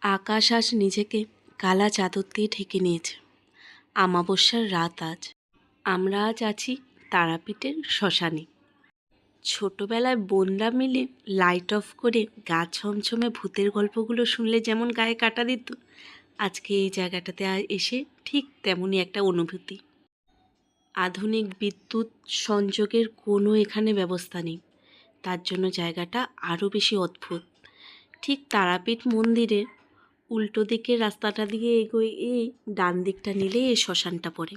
আকাশ আজ নিজেকে কালা চাদর দিয়ে ঢেকে নিয়েছে। আমাবস্যার রাত আজ। আমরা আজ আছি তারাপীঠের শ্মশানে। ছোটবেলায় বোনরা মিলে লাইট অফ করে গা ছমছমে ভূতের গল্পগুলো শুনলে যেমন গায়ে কাটা দিত, আজকে এই জায়গাটাতে এসে ঠিক তেমনই একটা অনুভূতি। আধুনিক বিদ্যুৎ সংযোগের কোনো এখানে ব্যবস্থা নেই, তার জন্য জায়গাটা আরও বেশি অদ্ভুত। ঠিক তারাপীঠ মন্দিরের উল্টো দিকের রাস্তাটা দিয়ে এগোয়ে ডান দিকটা নিলেই এই শ্মশানটা পড়ে।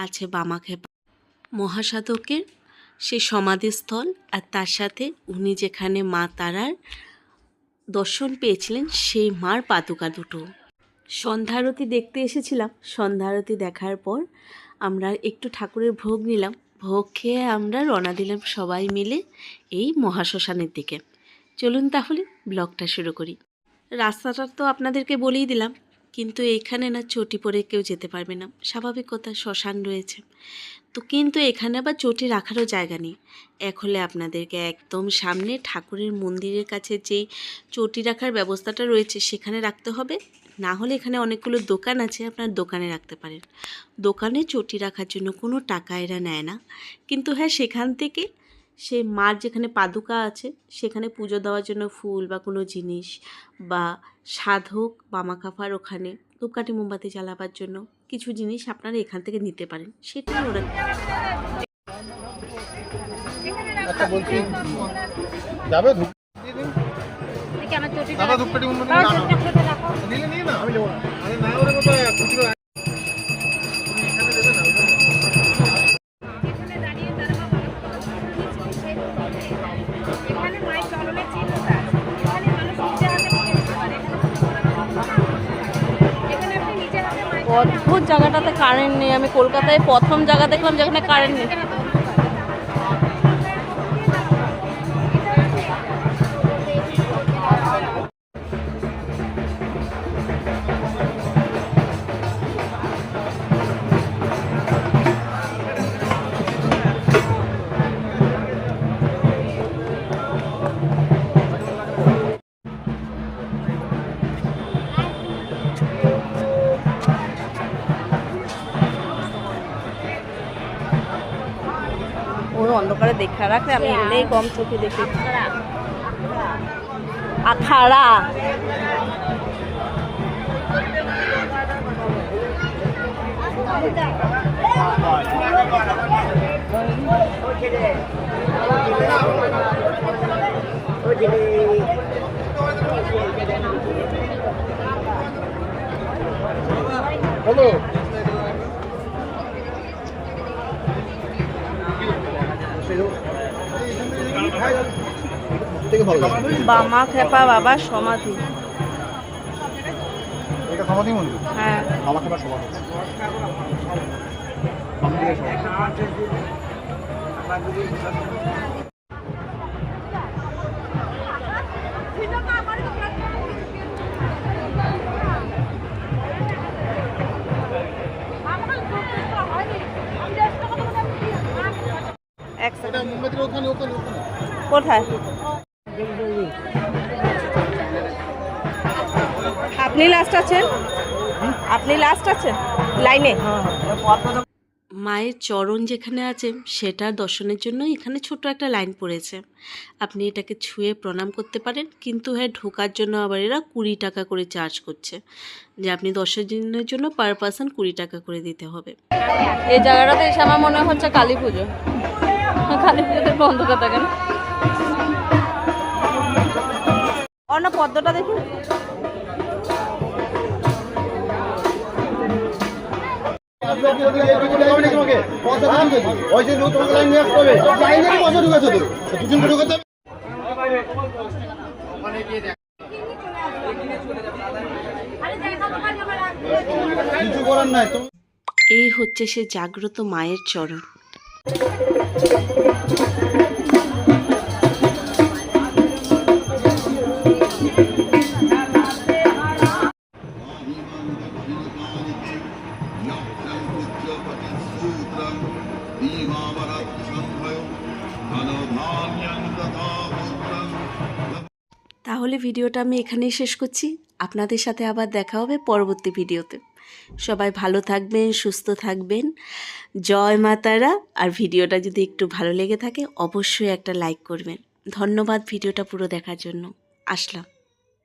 আছে বামাখ্যাপা মহাসাধকের সেই সমাধিস্থল, আর তার সাথে উনি যেখানে মা তারার দর্শন পেয়েছিলেন সেই মার পাদুকা দুটো। সন্ধ্যারতি দেখতে এসেছিলাম। সন্ধ্যারতি দেখার পর আমরা একটু ঠাকুরের ভোগ নিলাম। ভোগ খেয়ে আমরা রওনা দিলাম সবাই মিলে এই মহাশ্মশানের দিকে। চলুন তাহলে ব্লগটা শুরু করি। রাস্তাটা তো আপনাদেরকে বলেই দিলাম, কিন্তু এখানে না চটি পরে কেউ যেতে পারবে না, স্বাভাবিক কথা, শ্মশান রয়েছে তো। কিন্তু এখানে আবার চটি রাখারও জায়গা নেই। এক হলে আপনাদেরকে একদম সামনে ঠাকুরের মন্দিরের কাছে যেই চটি রাখার ব্যবস্থাটা রয়েছে সেখানে রাখতে হবে, না হলে এখানে অনেকগুলো দোকান আছে, আপনার দোকানে রাখতে পারেন। দোকানে চটি রাখার জন্য কোনো টাকা এরা নেয় না, কিন্তু হ্যাঁ সেখান থেকে সে মার যেখানে পাদুকা আছে সেখানে পুজো দেওয়ার জন্য ফুল বা কোনো জিনিস, বা সাধক বামাখ্যাপার ওখানে ধূপকাঠি মোমবাতি জ্বালাবার জন্য কিছু জিনিস আপনারা এখান থেকে নিতে পারেন, সেটাই ওরা। আচ্ছা বলছি যাবে ধূপকাঠি মোমবাতি নিয়ে না, আমি নেবো না। আরে না ওরে বাবা, খুচরো এখানে দেবে না। অদ্ভুত জায়গাটাতে কারেন্ট নেই। আমি কলকাতায় প্রথম জায়গা দেখলাম যেখানে কারেন্ট নেই। ওই অন্ধকারে দেখা রাখলে আমি এমনিই কম চোখে দেখি। আখাড়া হ্যালো বামাখ্যাপা বাবার সমাধি। এটা সমাধি মন্দির? হ্যাঁ, বামাখ্যাপার সমাধি। এক সেকেন্ড। মোমবাতির ওখানে ওখানে ওখানে কোথায়? আপনি লাস্ট আছেন? আপনি লাস্ট আছেন লাইনে? মায়ের চরণ যেখানে আছে সেটার দর্শনের জন্য এখানে ছোট একটা লাইন পড়েছে। আপনি এটাকে ছুঁয়ে প্রণাম করতে পারেন, কিন্তু হ্যাঁ ঢোকার জন্য আবার এরা 20 টাকা করে চার্জ করছে, যে আপনি দর্শনের জন্য পার পার্সন 20 টাকা করে দিতে হবে। এই জায়গাটাতে এসে আমার মনে হচ্ছে কালী পুজো। কালী পুজোতে অন্ধকার থাকে না? অন্য পদ্মটা দেখুন। কিছু করার নাই তো। এই হচ্ছে সে জাগ্রত মায়ের চরণ। তাহলে ভিডিওটা আমি এখানেই শেষ করছি। আপনাদের সাথে আবার দেখা হবে পরবর্তী ভিডিওতে। সবাই ভালো থাকবেন, সুস্থ থাকবেন। জয় মা তারা। আর ভিডিওটা যদি একটু ভালো লেগে থাকে অবশ্যই একটা লাইক করবেন। ধন্যবাদ ভিডিওটা পুরো দেখার জন্য। আসলাম।